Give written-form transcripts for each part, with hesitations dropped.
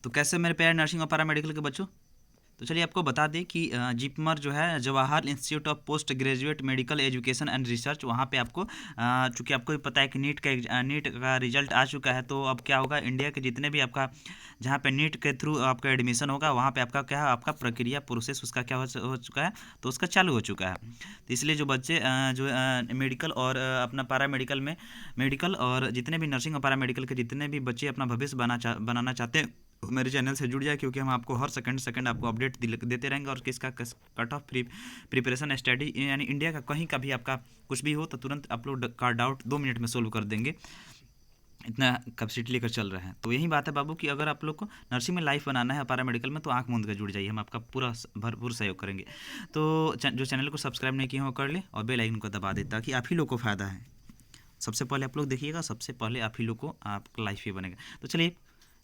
तो कैसे मेरे प्यारे नर्सिंग और पैरामेडिकल के बच्चों, तो चलिए आपको बता दें कि जिपमर जो है Jawahar institute of post graduate medical education and research, वहाँ पे आपको चूँकि आपको भी पता है कि नीट का रिजल्ट आ चुका है। तो अब क्या होगा, इंडिया के जितने भी आपका जहाँ पे नीट के थ्रू आपका एडमिशन होगा, वहाँ पे आपका क्या है, आपका प्रक्रिया प्रोसेस उसका क्या हो चुका है, तो उसका चालू हो चुका है। तो इसलिए जो बच्चे जो मेडिकल और अपना पैरामेडिकल में मेडिकल और जितने भी नर्सिंग और पैरामेडिकल के जितने भी बच्चे अपना भविष्य बनाना चाहते हैं, मेरे चैनल से जुड़ जाए, क्योंकि हम आपको हर सेकंड आपको अपडेट देते रहेंगे। और किसका कट ऑफ प्रिपरेशन स्टडी यानी इंडिया का कहीं का भी आपका कुछ भी हो तो तुरंत अपलोड का डाउट 2 मिनट में सोल्व कर देंगे, इतना कैपेसिटी लेकर चल रहे हैं। तो यही बात है बाबू कि अगर आप लोग को नर्सिंग में लाइफ बनाना है पैरामेडिकल में, तो आंख मूंद कर जुड़ जाइए, हम आपका पूरा भरपूर सहयोग करेंगे। तो जो चैनल को सब्सक्राइब नहीं किए हो कर ले और बेल आइकन को दबा दे, ताकि आप ही लोग को फ़ायदा है। सबसे पहले आप लोग देखिएगा, सबसे पहले आप ही लोग को आपका लाइफ ही बनेगा। तो चलिए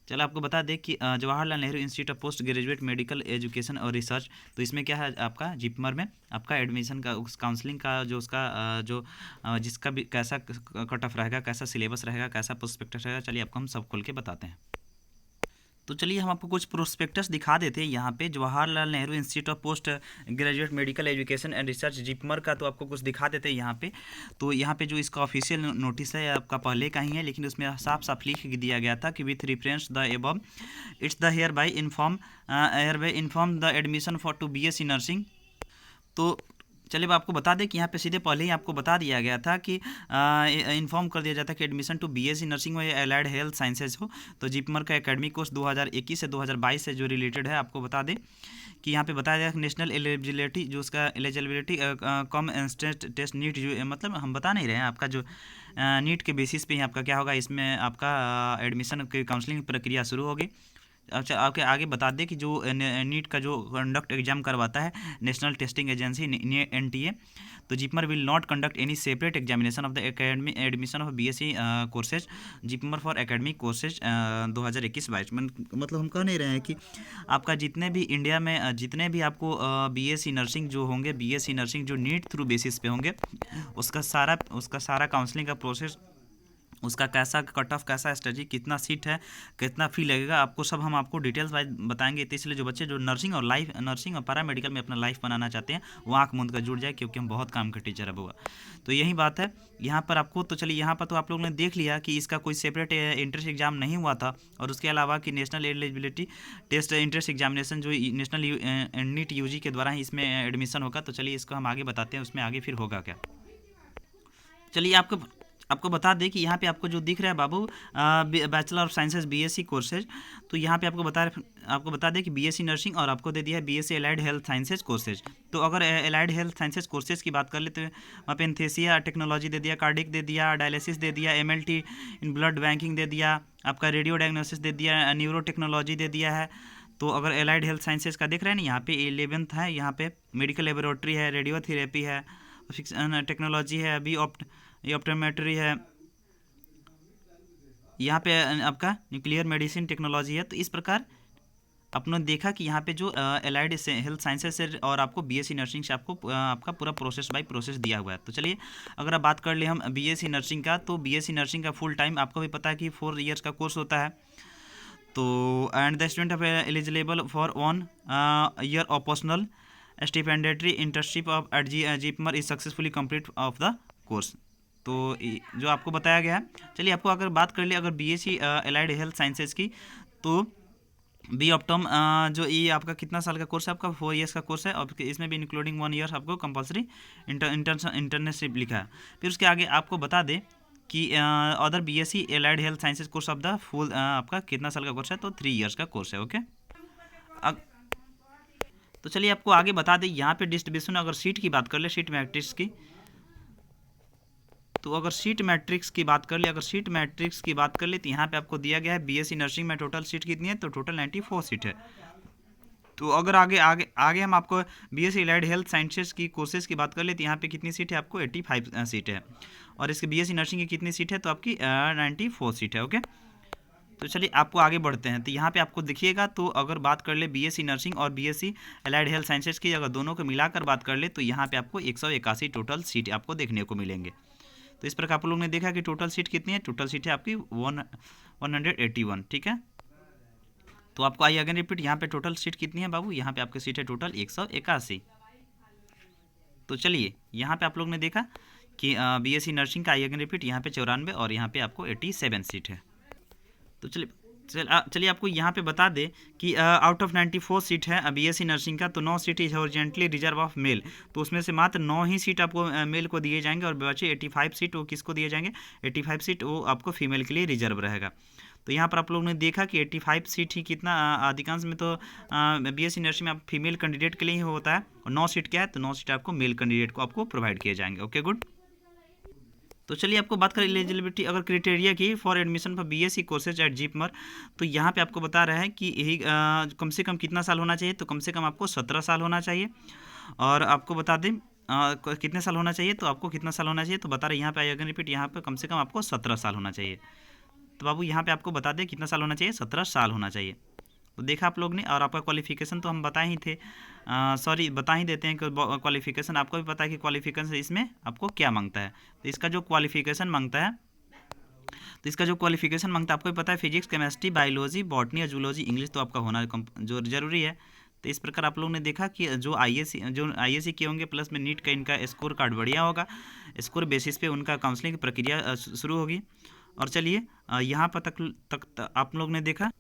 आपको बता दें कि Jawaharlal Nehru institute of post graduate medical education और रिसर्च, तो इसमें क्या है, आपका जिपमर में आपका एडमिशन का उस काउंसलिंग का जो उसका जिसका भी कैसा कट ऑफ रहेगा, कैसा सिलेबस रहेगा, कैसा प्रोस्पेक्टस रहेगा, चलिए आपको हम सब खोल के बताते हैं। तो चलिए हम आपको कुछ प्रोस्पेक्टस दिखा देते हैं यहाँ पे Jawaharlal Nehru institute of post graduate medical education and research JIPMER का, तो आपको कुछ दिखा देते हैं यहाँ पे। तो यहाँ पे जो इसका ऑफिशियल नोटिस है आपका पहले का ही है, लेकिन उसमें साफ साफ लिख दिया गया था कि with reference the above it's the hereby inform the admission for to BSc nursing. तो चलिए अब आपको बता दें कि यहाँ पे सीधे पहले ही आपको बता दिया गया था कि इन्फॉर्म कर दिया जाता है कि एडमिशन टू BSc नर्सिंग में एलाइड हेल्थ साइंसेज हो, तो जिपमर का एकेडमिक कोर्स 2021 से 2022 से जो रिलेटेड है, आपको बता दें कि यहाँ पे बताया जाए नेशनल एलिजिबिलिटी, जो उसका एलिजिबिलिटी कम इंस्टेंट टेस्ट नीट, जो मतलब हम बता नहीं रहे हैं, आपका जो नीट के बेसिस पे ही आपका क्या होगा, इसमें आपका एडमिशन की काउंसलिंग प्रक्रिया शुरू होगी। अच्छा आपके आगे बता दें कि जो नीट का जो कंडक्ट एग्जाम करवाता है नेशनल टेस्टिंग एजेंसी NTA, तो JIPMER will not conduct any separate examination of the academy admission of BSc courses JIPMER for academic courses 2021-22। मतलब हम कह नहीं रहे हैं कि आपका जितने भी इंडिया में जितने भी आपको BSc नर्सिंग जो होंगे, BSc नर्सिंग जो नीट थ्रू बेसिस पे होंगे, उसका सारा काउंसलिंग का प्रोसेस, उसका कैसा कट ऑफ, कैसा स्ट्रेटजी, कितना सीट है, कितना फी लगेगा, आपको सब हम आपको डिटेल्स वाइज बताएंगे। तो इसलिए जो बच्चे जो नर्सिंग और पैरामेडिकल में अपना लाइफ बनाना चाहते हैं, वो आँख मूंद कर जुड़ जाए, क्योंकि हम बहुत काम के टीचर है बुआ। तो यही बात है यहाँ पर आपको। तो चलिए यहाँ पर तो आप लोगों ने देख लिया कि इसका कोई सेपरेट इंट्रेंस एग्जाम नहीं हुआ था, और उसके अलावा कि national eligibility test entrance examination जो नेशनल नीट UG के द्वारा ही इसमें एडमिशन होगा। तो चलिए इसको हम आगे बताते हैं, उसमें आगे फिर होगा क्या। चलिए आपको बता दें कि यहाँ पे आपको जो दिख रहा है बाबू, bachelor of sciences BSc courses, तो यहाँ पे आपको बता दें कि BSc नर्सिंग, और आपको दे दिया है BSc allied health sciences courses. तो अगर एलाइड हेल्थ साइंसेज कोर्सेज की बात कर ले, तो वहाँ पे एनेस्थीसिया टेक्नोलॉजी दे दिया, कार्डिक दे दिया, डायलिसिस दे दिया, MLT इन ब्लड बैंकिंग दे दिया, आपका रेडियो डायग्नोसिस दे दिया, न्यूरो टेक्नोलॉजी दे दिया है। तो अगर एलाइड हेल्थ साइंसेज का देख रहे हैं ना, यहाँ पे 11th है, यहाँ पे मेडिकल लेबोरेटरी है, रेडियोथेरेपी है, टेक्नोलॉजी है, अभी ऑप्टोमेट्री है, यहाँ पे आपका न्यूक्लियर मेडिसिन टेक्नोलॉजी है। तो इस प्रकार आपने देखा कि यहाँ पे जो एलाइड हेल्थ साइंसेज से और आपको BSc नर्सिंग से आपको आपका पूरा प्रोसेस बाय प्रोसेस दिया हुआ है। तो चलिए अगर आप बात कर ले हम BSc नर्सिंग का, तो BSc नर्सिंग का फुल टाइम आपको भी पता है कि 4 ईयर्स का कोर्स होता है। तो and the student of eligible for 1 year operational stipendiary internship of at JIPMER is successfully complete of the course. तो जो आपको बताया गया है। चलिए आपको अगर बात कर ले अगर BSc एलाइड हेल्थ साइंसेज की, तो बी ऑप्टम जो ये आपका कितना साल का कोर्स है, आपका 4 ईयर्स का कोर्स है, और इसमें भी इंक्लूडिंग 1 ईयर आपको कंपलसरी इंटर्नशिप लिखा है। फिर उसके आगे आपको बता दें कि other BSc allied health sciences course of the full आपका कितना साल का कोर्स है, तो 3 ईयर्स का कोर्स है। ओके, तो चलिए आपको आगे बता दें यहाँ पे डिस्ट्रीब्यूशन, अगर सीट की बात कर ले, सीट मैट्रिक्स की, तो अगर सीट मैट्रिक्स की बात कर ले, तो यहाँ पे आपको दिया गया है BSc नर्सिंग में टोटल सीट कितनी है, तो टोटल 94 सीट है। तो अगर आगे हम आपको BSc एलाइड हेल्थ साइंसेज की कोर्सेज की बात कर ले, तो यहाँ पे कितनी सीट है, आपको 85 सीट है, और इसके BSc नर्सिंग की कितनी सीट है, तो आपकी 94 सीट है। ओके, तो चलिए आपको आगे बढ़ते हैं। तो यहाँ पे आपको देखिएगा, तो अगर बात कर ले BSc नर्सिंग और BSc एलाइड हेल्थ साइंसेज की, अगर दोनों को मिलाकर बात कर ले, तो यहाँ पे आपको 181 टोटल सीट आपको देखने को मिलेंगे। तो इस प्रकार आप लोगों ने देखा कि टोटल सीट कितनी है, टोटल सीट है आपकी 181, ठीक है। तो आपको आई अगेन रिपीट, यहाँ पे टोटल सीट कितनी है बाबू, यहाँ पे आपकी सीट है टोटल 181। तो चलिए यहाँ पे आप लोग ने देखा कि बीएससी नर्सिंग का आई अगेन रिपीट यहाँ पे 94 और यहाँ पे आपको 87 सीट है। तो चलिए आपको यहाँ पे बता दें कि आउट ऑफ 94 सीट है बीएससी नर्सिंग का, तो 9 seat is horizontally reserve of male, तो उसमें से मात्र 9 ही सीट आपको मेल को दिए जाएंगे और बचे 85 सीट वो किसको दिए जाएंगे, 85 सीट वो आपको फीमेल के लिए रिजर्व रहेगा। तो यहाँ पर आप लोगों ने देखा कि 85 सीट ही कितना अधिकांश में तो बीएससी नर्सिंग में आप फीमेल कैंडिडेट के लिए ही होता है, और 9 सीट क्या है, तो 9 सीट आपको मेल कैंडिडेट को आपको प्रोवाइड किए जाएंगे। Okay good. तो चलिए आपको बात करें एलिजिबिलिटी अगर क्राइटेरिया की for admission for BSc courses at JIPMER, तो यहाँ पे आपको बता रहा है कि यही कम से कम कितना साल होना चाहिए, तो कम से कम आपको 17 साल होना चाहिए। और आपको बता दें कितने साल होना चाहिए, तो आपको कितना साल होना चाहिए, तो बता रहे यहाँ पे अगर रिपीट यहाँ पे कम से कम आपको 17 साल होना चाहिए। तो बाबू यहाँ पे आपको बता दें कितना साल होना चाहिए, 17 साल होना चाहिए। तो देखा आप लोग ने, और आपका क्वालिफिकेशन तो हम बताए ही थे, सॉरी बता ही देते हैं कि क्वालिफिकेशन आपको भी पता है कि क्वालिफिकेशन इसमें आपको क्या मांगता है। तो इसका जो क्वालिफिकेशन मांगता है, आपको भी पता है, physics, chemistry, biology, botany, zoology, English तो आपका होना जो जरूरी है। तो इस प्रकार आप लोगों ने देखा कि जो आईएससी के होंगे प्लस में नीट का इनका स्कोर कार्ड बढ़िया होगा, स्कोर बेसिस पे उनका काउंसलिंग की प्रक्रिया शुरू होगी। और चलिए यहाँ पर तक आप लोग ने देखा।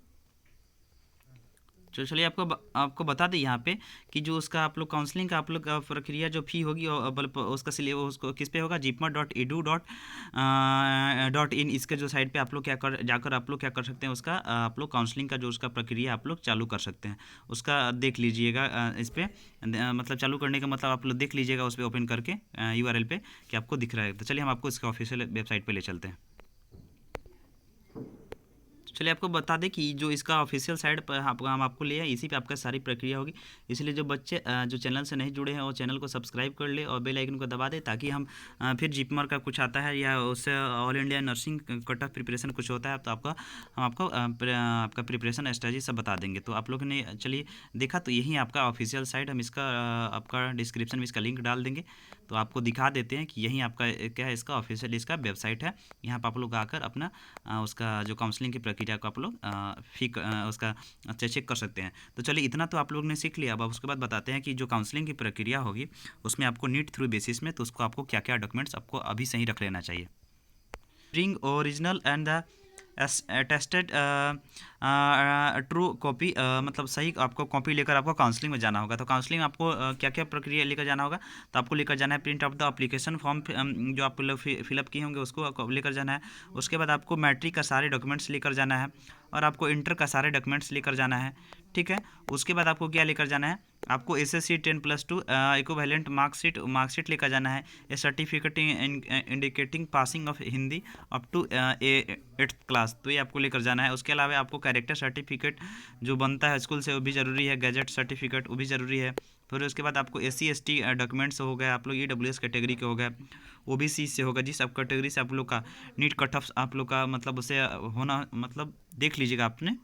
तो चलिए आपको बता दें यहाँ पे कि जो उसका आप लोग काउंसलिंग का आप लोग प्रक्रिया जो फी होगी उसका सिलेबस उसको किस पे होगा, jeepmar.edu.in इसके जो साइट पे आप लोग जाकर आप लोग क्या कर सकते हैं, उसका आप लोग काउंसलिंग का जो उसका प्रक्रिया आप लोग चालू कर सकते हैं, उसका देख लीजिएगा इस पर मतलब चालू करने का मतलब आप लोग देख लीजिएगा उस पर ओपन करके URL पे कि आपको दिख रहा है। तो चलिए हम आपको इसका ऑफिशियल वेबसाइट पर ले चलते हैं। चलिए आपको बता दें कि जो इसका ऑफिशियल साइट पर हम आपको ले आए, इसी पे आपका सारी प्रक्रिया होगी। इसलिए जो बच्चे जो चैनल से नहीं जुड़े हैं वो चैनल को सब्सक्राइब कर ले और बेल आइकन को दबा दे, ताकि हम फिर जीपमर का कुछ आता है या उससे all India nursing cut off preparation कुछ होता है तो हम आपको आपका प्रिपरेशन स्ट्रेटजी सब बता देंगे। तो आप लोगों ने चलिए देखा, तो यही आपका ऑफिशियल साइट, हम इसका आपका डिस्क्रिप्शन में इसका लिंक डाल देंगे। तो आपको दिखा देते हैं कि यही आपका क्या है, इसका ऑफिशियल इसका वेबसाइट है। यहाँ पर आप लोग आकर अपना उसका जो काउंसलिंग की प्रक्रिया को आप लोग उसका चेक कर सकते हैं। तो चलिए इतना तो आप लोग ने सीख लिया। अब उसके बाद बताते हैं कि जो काउंसलिंग की प्रक्रिया होगी उसमें आपको नीट थ्रू बेसिस में, तो उसको आपको क्या क्या डॉक्यूमेंट्स आपको अभी सही रख लेना चाहिए। Ring original and the attested true copy, मतलब सही आपको कॉपी लेकर आपको काउंसलिंग में जाना होगा। तो काउंसलिंग आपको क्या क्या प्रक्रिया लेकर जाना होगा, तो आपको लेकर जाना है print of the application form जो आप लोग फिलअप किए होंगे उसको लेकर जाना है। उसके बाद आपको मैट्रिक का सारे डॉक्यूमेंट्स लेकर जाना है और आपको इंटर का सारे डॉक्यूमेंट्स लेकर जाना है, ठीक है। उसके बाद आपको क्या लेकर जाना है, आपको SSC 10+2 इक्विवेलेंट मार्कशीट लेकर जाना है, a certificate indicating passing of Hindi up to 8th class, तो ये आपको लेकर जाना है। उसके अलावा आपको कैरेक्टर सर्टिफिकेट जो बनता है स्कूल से वो भी ज़रूरी है, गैजेट सर्टिफिकेट वो भी ज़रूरी है। फिर उसके बाद आपको SC ST डॉक्यूमेंट्स हो गए, आप लोग EWS कैटेगरी के हो गए, OBC से होगा, जिस आप कैटेगरी से आप लोग का नीट कट ऑफ आप लोग का मतलब उसे होना मतलब देख लीजिएगा आपने,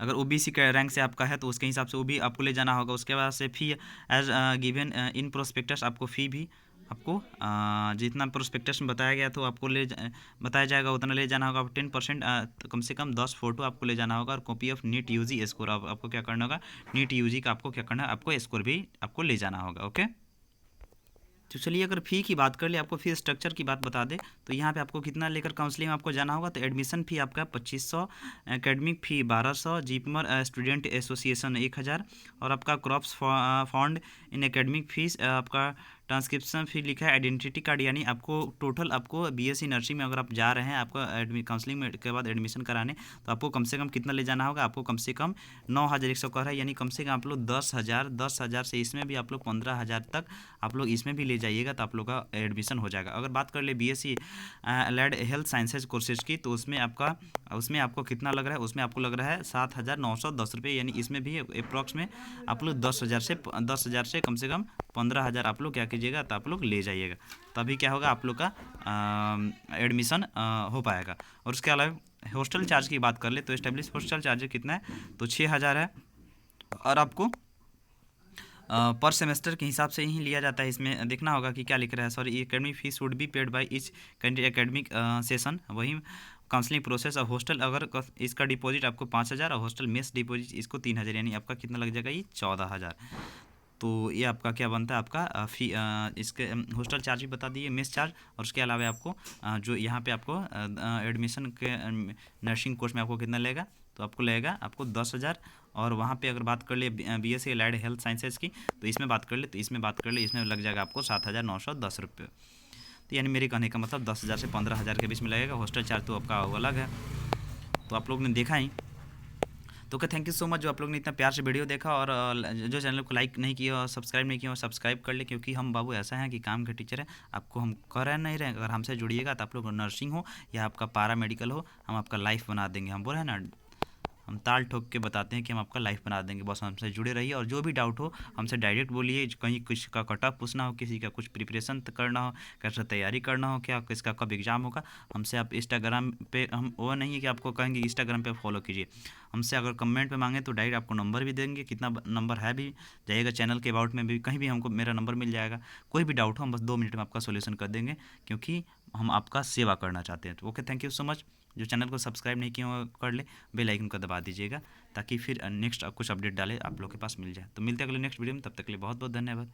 अगर OBC का रैंक से आपका है तो उसके हिसाब से वो भी आपको ले जाना होगा। उसके बाद से फी एज गिवन इन प्रोस्पेक्टस, आपको फ़ी भी आपको जितना प्रोस्पेक्टस में बताया गया तो आपको बताया जाएगा उतना ले जाना होगा। 10% तो कम से कम 10 फोटो आपको ले जाना होगा, और copy of NEET UG score आपको क्या करना होगा, नीट UG का आपको क्या करना है, आपको स्कोर भी आपको ले जाना होगा। ओके, तो चलिए अगर फ़ी की बात कर ले, आपको फी स्ट्रक्चर की बात बता दे, तो यहाँ पे आपको कितना लेकर काउंसलिंग में आपको जाना होगा। तो एडमिशन फ़ी आपका 2500, एकेडमिक फ़ी 1200, जीपमर स्टूडेंट एसोसिएशन 1000, और आपका crops fund in academic fees, आपका ट्रांसक्रिप्शन फी लिखा है, आइडेंटिटी कार्ड, यानी आपको टोटल आपको BSc नर्सिंग में अगर आप जा रहे हैं आपको काउंसलिंग में के बाद एडमिशन कराने, तो आपको कम से कम कितना ले जाना होगा, आपको कम से कम 9100 का है, यानी कम से कम आप लोग 10,000 से इसमें भी आप लोग 15,000 तक आप लोग इसमें भी ले जाइएगा तो आप लोग का एडमिशन हो जाएगा। अगर बात कर ले BSc allied health sciences courses की, तो उसमें आपको कितना लग रहा है, उसमें आपको लग रहा है 7,910 रुपये, यानी इसमें भी अप्रॉक्स में आप लोग 10,000 से कम से कम 15,000 आप लोग क्या कीजिएगा, तो आप लोग ले जाइएगा, तभी क्या होगा आप लोग का एडमिशन हो पाएगा। और उसके अलावा हॉस्टल चार्ज की बात कर ले, तो एस्टेब्लिश हॉस्टल चार्ज कितना है, तो 6,000 है, और आपको पर सेमेस्टर के हिसाब से ही लिया जाता है। इसमें देखना होगा कि क्या लिख रहा है, sorry, academic fees would be paid by each academic session, counselling process और हॉस्टल अगर इसका डिपॉजिट आपको 5,000 और हॉस्टल मेस डिपॉजिट इसको 3,000, यानी आपका कितना लग जाएगा ये 14,000। तो ये आपका क्या बनता है आपका फी इसके हॉस्टल चार्ज भी बता दिए, मेस चार्ज, और उसके अलावा आपको जो यहाँ पे आपको एडमिशन के नर्सिंग कोर्स में आपको कितना लगेगा, तो आपको लगेगा आपको 10,000। और वहाँ पे अगर बात कर ले BSc एलाइड हेल्थ साइंसेज की, तो इसमें बात कर ले, इसमें लग जाएगा आपको 7,910 रुपये। तो यानी मेरे कहने का मतलब 10,000 से 15,000 के बीच में लगेगा। हॉस्टल चार्ज तो आपका अलग है। तो आप लोग ने देखा ही। तो क्या, थैंक यू सो मच जो आप लोग ने इतना प्यार से वीडियो देखा, और जो चैनल को लाइक नहीं किया और सब्सक्राइब नहीं किया और सब्सक्राइब कर ले, क्योंकि हम बाबू ऐसा है कि काम के टीचर हैं। आपको हम कह रहे नहीं रहे, अगर हमसे जुड़िएगा तो आप लोग नर्सिंग हो या आपका पारा मेडिकल हो, हम आपका लाइफ बना देंगे। हम बोल रहे हैं ना, हम ताल ठोक के बताते हैं कि हम आपका लाइफ बना देंगे। बस हमसे जुड़े रहिए, और जो भी डाउट हो हमसे डायरेक्ट बोलिए। कहीं किसी का कट ऑफ पूछना हो, किसी का कुछ प्रिपरेशन करना हो, कैसे तैयारी करना हो, क्या किसका कब एग्ज़ाम होगा, हमसे आप इंस्टाग्राम पे, हम वो नहीं है कि आपको कहेंगे इंस्टाग्राम पे फॉलो कीजिए। हमसे अगर कमेंट पे मांगे तो डायरेक्ट आपको नंबर भी देंगे, कितना नंबर है भी जाइएगा, चैनल के अबाउट में भी कहीं भी हमको मेरा नंबर मिल जाएगा। कोई भी डाउट हो हम बस 2 मिनट में आपका सोल्यूशन कर देंगे, क्योंकि हम आपका सेवा करना चाहते हैं। तो okay, thank you so much. जो चैनल को सब्सक्राइब नहीं किया हो कर ले, बेल आइकन को दबा दीजिएगा, ताकि फिर नेक्स्ट कुछ अपडेट डाले आप लोग के पास मिल जाए। तो मिलते हैं अगले नेक्स्ट वीडियो में, तब तक के लिए बहुत बहुत धन्यवाद।